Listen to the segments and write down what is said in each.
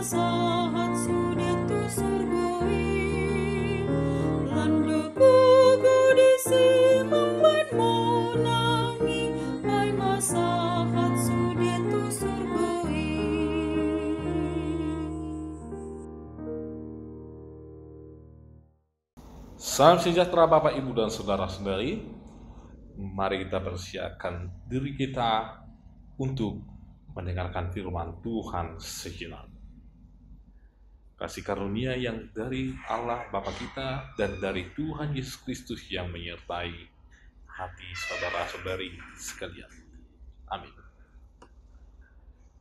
masahat sudah tu surgoi landa buku disi membuat monangi pai masahat sudah tu surgoi. Salam sejahtera Bapak, Ibu, dan Saudara-saudari. Mari kita persiapkan diri kita untuk mendengarkan firman Tuhan sejenak. Kasih karunia yang dari Allah Bapa kita dan dari Tuhan Yesus Kristus yang menyertai hati saudara-saudari sekalian. Amin.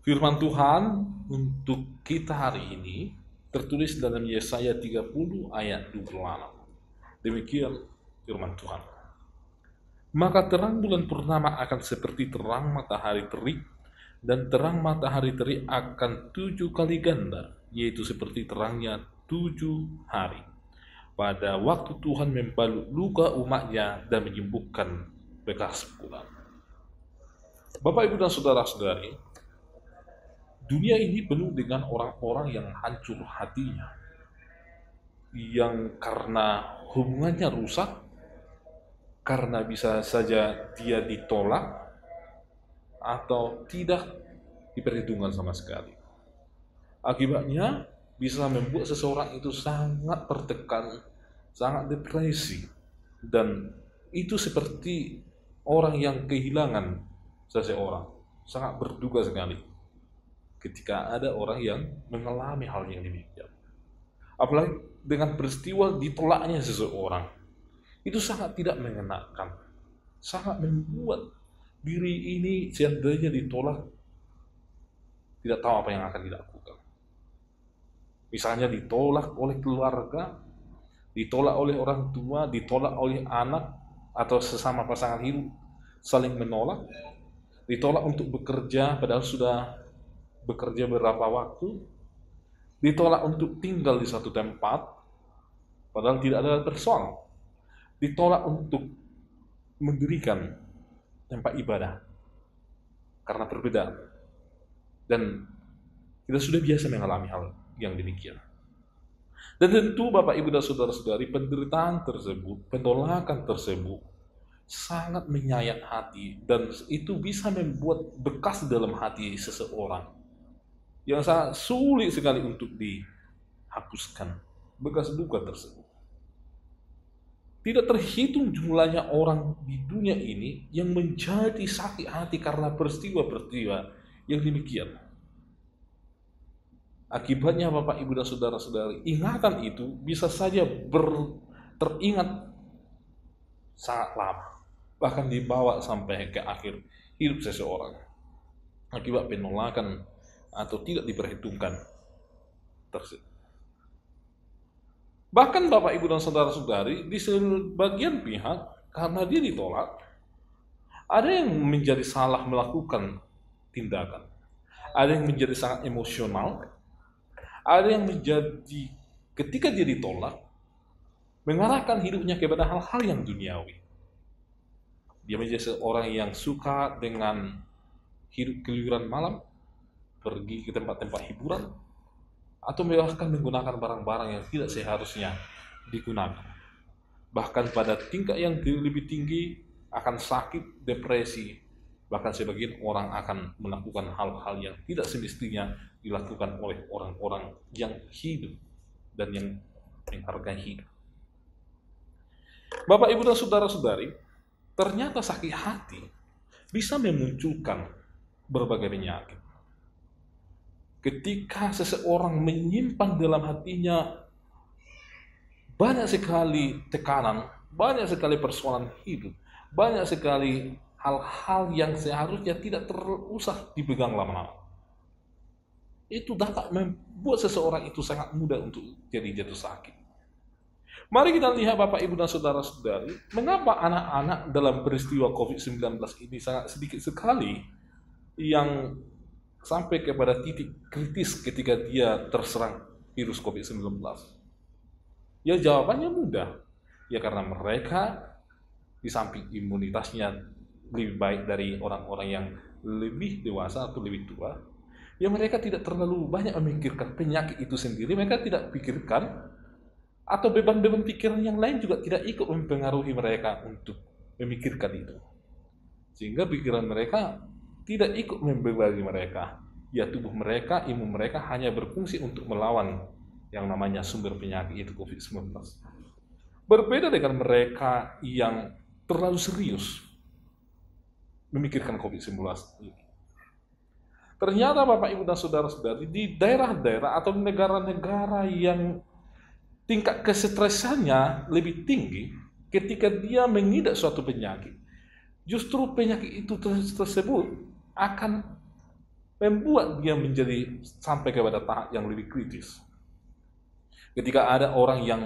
Firman Tuhan untuk kita hari ini tertulis dalam Yesaya 30 ayat 26. Demikian firman Tuhan. Maka terang bulan purnama akan seperti terang matahari terik, dan terang matahari terik akan 7 kali ganda, yaitu seperti terangnya 7 hari. Pada waktu Tuhan membalut luka umatnya dan menyembuhkan bekas pukulan. Bapak, Ibu, dan Saudara-saudari, dunia ini penuh dengan orang-orang yang hancur hatinya, yang karena hubungannya rusak, karena bisa saja dia ditolak atau tidak diperhitungkan sama sekali. Akibatnya bisa membuat seseorang itu sangat tertekan, sangat depresi, dan itu seperti orang yang kehilangan seseorang. Sangat berduka sekali ketika ada orang yang mengalami hal yang demikian. Apalagi dengan peristiwa ditolaknya seseorang, itu sangat tidak mengenakan, sangat membuat diri ini seandainya ditolak, tidak tahu apa yang akan dilakukan. Misalnya ditolak oleh keluarga, ditolak oleh orang tua, ditolak oleh anak, atau sesama pasangan hidup saling menolak, ditolak untuk bekerja padahal sudah bekerja beberapa waktu, ditolak untuk tinggal di satu tempat padahal tidak ada persoalan, ditolak untuk mendirikan tempat ibadah karena perbedaan, dan kita sudah biasa mengalami hal yang demikian. Dan tentu Bapak, Ibu, dan Saudara-saudari, penderitaan tersebut, penolakan tersebut sangat menyayat hati, dan itu bisa membuat bekas dalam hati seseorang yang sangat sulit sekali untuk dihapuskan bekas duka tersebut. Tidak terhitung jumlahnya orang di dunia ini yang menjadi sakit hati karena peristiwa-peristiwa yang demikian. Akibatnya Bapak, Ibu, dan Saudara-saudari, ingatan itu bisa saja teringat sangat lama, bahkan dibawa sampai ke akhir hidup seseorang akibat penolakan atau tidak diperhitungkan tersebut. Bahkan Bapak, Ibu, dan Saudara-saudari, di sebagian pihak karena dia ditolak, ada yang menjadi salah melakukan tindakan, ada yang menjadi sangat emosional, ada yang menjadi ketika dia ditolak mengarahkan hidupnya kepada hal-hal yang duniawi. Dia menjadi seorang yang suka dengan hidup keluyuran malam, pergi ke tempat-tempat hiburan, atau bahkan menggunakan barang-barang yang tidak seharusnya digunakan. Bahkan pada tingkat yang lebih tinggi akan sakit, depresi, bahkan sebagian orang akan melakukan hal-hal yang tidak semestinya dilakukan oleh orang-orang yang hidup dan yang menghargai hidup. Bapak, Ibu, dan Saudara-saudari, ternyata sakit hati bisa memunculkan berbagai penyakit. Ketika seseorang menyimpan dalam hatinya banyak sekali tekanan, banyak sekali persoalan hidup, banyak sekali hal-hal yang seharusnya tidak terusah dipegang lama-lama, itu dapat membuat seseorang itu sangat mudah untuk jadi jatuh sakit. Mari kita lihat Bapak, Ibu, dan Saudara-saudari, mengapa anak-anak dalam peristiwa COVID-19 ini sangat sedikit sekali yang sampai kepada titik kritis ketika dia terserang virus COVID-19. Ya, jawabannya mudah. Ya, karena mereka di samping imunitasnya lebih baik dari orang-orang yang lebih dewasa atau lebih tua, Ya mereka tidak terlalu banyak memikirkan penyakit itu sendiri, mereka tidak pikirkan, atau beban-beban pikiran yang lain juga tidak ikut mempengaruhi mereka untuk memikirkan itu. Sehingga pikiran mereka tidak ikut membebani mereka. Ya tubuh mereka, imun mereka hanya berfungsi untuk melawan yang namanya sumber penyakit itu COVID-19. Berbeda dengan mereka yang terlalu serius memikirkan COVID-19 ini. Ternyata Bapak Ibu dan Saudara-saudari, di daerah-daerah atau negara-negara yang tingkat kesetresannya lebih tinggi, ketika dia mengidap suatu penyakit, justru penyakit itu tersebut akan membuat dia menjadi sampai kepada tahap yang lebih kritis. Ketika ada orang yang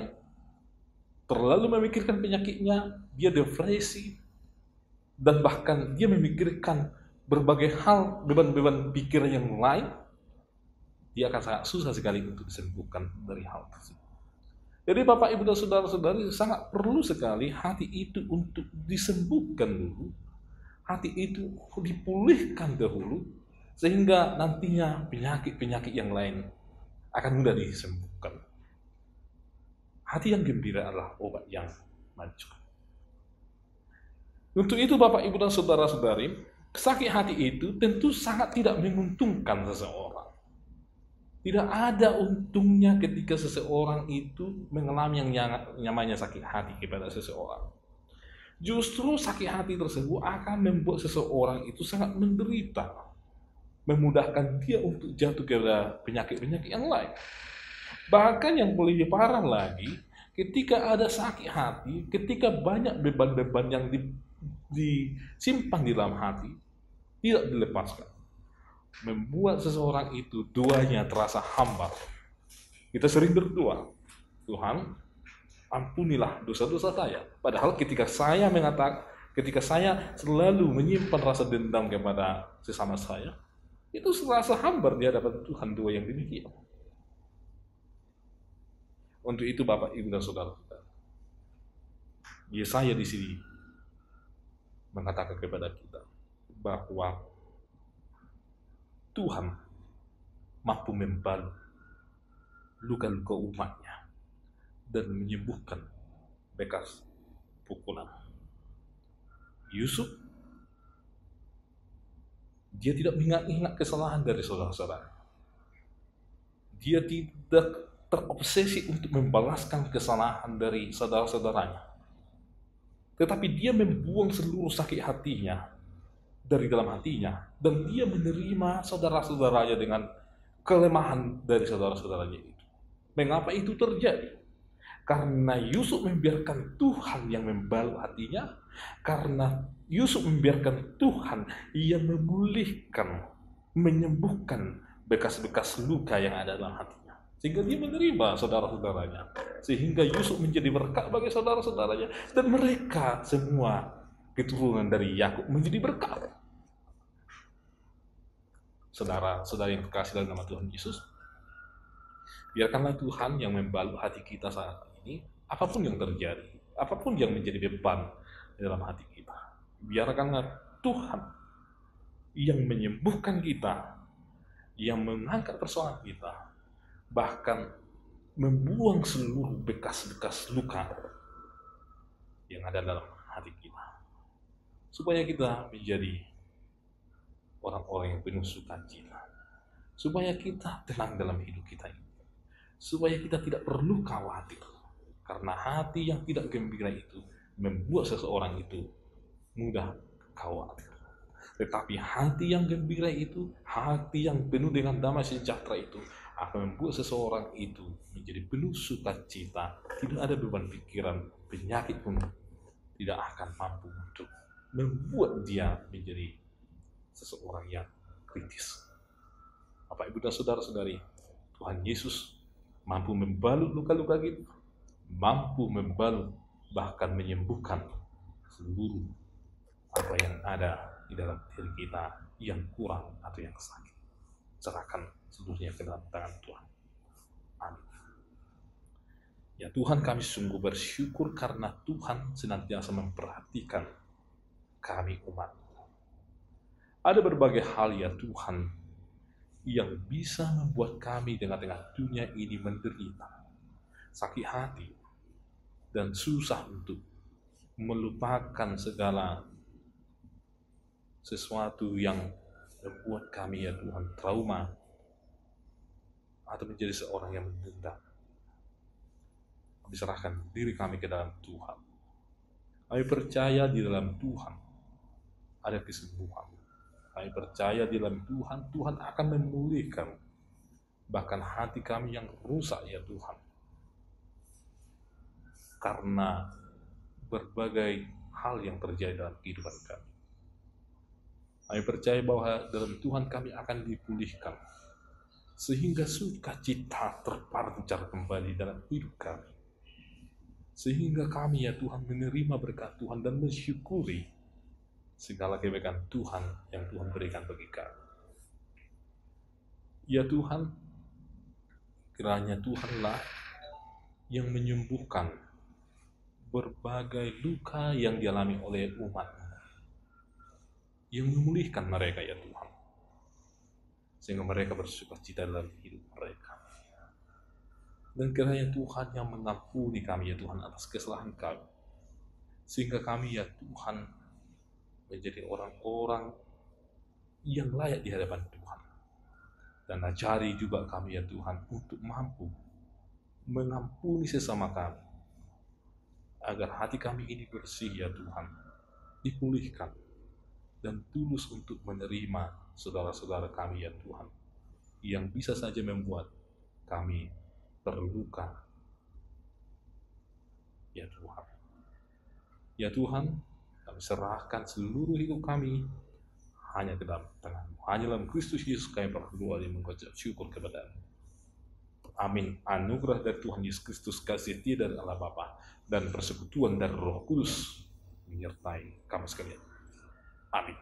terlalu memikirkan penyakitnya, dia depresi, dan bahkan dia memikirkan berbagai hal, beban-beban pikiran yang lain, dia akan sangat susah sekali untuk disembuhkan dari hal tersebut. Jadi Bapak Ibu dan Saudara-saudari, sangat perlu sekali hati itu untuk disembuhkan dulu, hati itu dipulihkan dahulu, sehingga nantinya penyakit-penyakit yang lain akan mudah disembuhkan. Hati yang gembira adalah obat yang manjur. Untuk itu Bapak Ibu dan Saudara-saudari, sakit hati itu tentu sangat tidak menguntungkan seseorang. Tidak ada untungnya ketika seseorang itu mengalami yang namanya sakit hati kepada seseorang. Justru sakit hati tersebut akan membuat seseorang itu sangat menderita, memudahkan dia untuk jatuh kepada penyakit-penyakit yang lain. Bahkan yang lebih parah lagi, ketika ada sakit hati, ketika banyak beban-beban yang disimpan di dalam hati, tidak dilepaskan, membuat seseorang itu doanya terasa hambar. Kita sering berdoa, Tuhan, ampunilah dosa-dosa saya. Padahal ketika saya selalu menyimpan rasa dendam kepada sesama saya, itu serasa hambar di hadapan Tuhan doa yang demikian. Untuk itu Bapak, Ibu dan Saudara-saudara, Yesaya di sini mengatakan kepada kita bahwa Tuhan mampu membalut luka-luka umatnya dan menyembuhkan bekas pukulan. Yusuf, dia tidak mengingat kesalahan dari saudara-saudara. Dia tidak terobsesi untuk membalaskan kesalahan dari saudara-saudaranya. Tetapi dia membuang seluruh sakit hatinya dari dalam hatinya, dan dia menerima saudara-saudaranya dengan kelemahan dari saudara-saudaranya itu. Mengapa itu terjadi? Karena Yusuf membiarkan Tuhan yang membalut hatinya, karena Yusuf membiarkan Tuhan yang memulihkan, menyembuhkan bekas-bekas luka yang ada dalam hatinya. Sehingga dia menerima saudara-saudaranya. Sehingga Yusuf menjadi berkat bagi saudara-saudaranya, dan mereka semua keturunan dari Yakub menjadi berkat. Saudara-saudara yang terkasih dalam nama Tuhan Yesus, biarkanlah Tuhan yang membalut hati kita saat ini, apapun yang terjadi, apapun yang menjadi beban di dalam hati kita, biarkanlah Tuhan yang menyembuhkan kita, yang mengangkat persoalan kita, bahkan membuang seluruh bekas-bekas luka yang ada dalam hati kita, supaya kita menjadi orang-orang yang penuh sukacita, supaya kita tenang dalam hidup kita ini, supaya kita tidak perlu khawatir, karena hati yang tidak gembira itu membuat seseorang itu mudah khawatir. Tetapi hati yang gembira itu, hati yang penuh dengan damai sejahtera itu, akan membuat seseorang itu menjadi penuh sukacita. Tidak ada beban pikiran, penyakit pun tidak akan mampu untuk membuat dia menjadi seseorang yang kritis. Bapak, Ibu dan Saudara-saudari, Tuhan Yesus mampu membalut luka-luka kita, mampu membalut bahkan menyembuhkan seluruh apa yang ada di dalam diri kita yang kurang atau yang sakit. Serahkan seluruhnya ke dalam tangan Tuhan. Amin. Ya Tuhan, kami sungguh bersyukur karena Tuhan senantiasa memperhatikan kami umat. Ada berbagai hal ya Tuhan yang bisa membuat kami di tengah-tengah dunia ini menderita, sakit hati, dan susah untuk melupakan segala sesuatu yang membuat kami ya Tuhan trauma atau menjadi seorang yang mendendam. Kami serahkan diri kami ke dalam Tuhan. Kami percaya di dalam Tuhan ada kesembuhan. Kami percaya di dalam Tuhan, Tuhan akan memulihkan bahkan hati kami yang rusak ya Tuhan, karena berbagai hal yang terjadi dalam kehidupan kami. Kami percaya bahwa dalam Tuhan kami akan dipulihkan, sehingga sukacita terpancar kembali dalam hidup kami. Sehingga kami ya Tuhan menerima berkat Tuhan dan mensyukuri segala kebaikan Tuhan yang Tuhan berikan bagi kami. Ya Tuhan, kiranya Tuhanlah yang menyembuhkan berbagai luka yang dialami oleh umat, yang memulihkan mereka ya Tuhan, sehingga mereka bersukacita dalam hidup mereka. Dan kiranya Tuhan yang mengampuni kami ya Tuhan atas kesalahan kami, sehingga kami ya Tuhan menjadi orang-orang yang layak di hadapan Tuhan. Dan ajari juga kami ya Tuhan untuk mampu mengampuni sesama kami, agar hati kami ini bersih ya Tuhan, dipulihkan dan tulus untuk menerima saudara-saudara kami ya Tuhan, yang bisa saja membuat kami terluka ya Tuhan. Ya Tuhan, kami serahkan seluruh hidup kami hanya ke dalam tangan-Mu. Hanya dalam Kristus Yesus kami berdoa dan mengucap syukur kepada-Mu. Amin. Anugerah dari Tuhan Yesus Kristus, kasih setia dari Allah Bapa, dan persekutuan dari Roh Kudus menyertai kamu sekalian. Amin.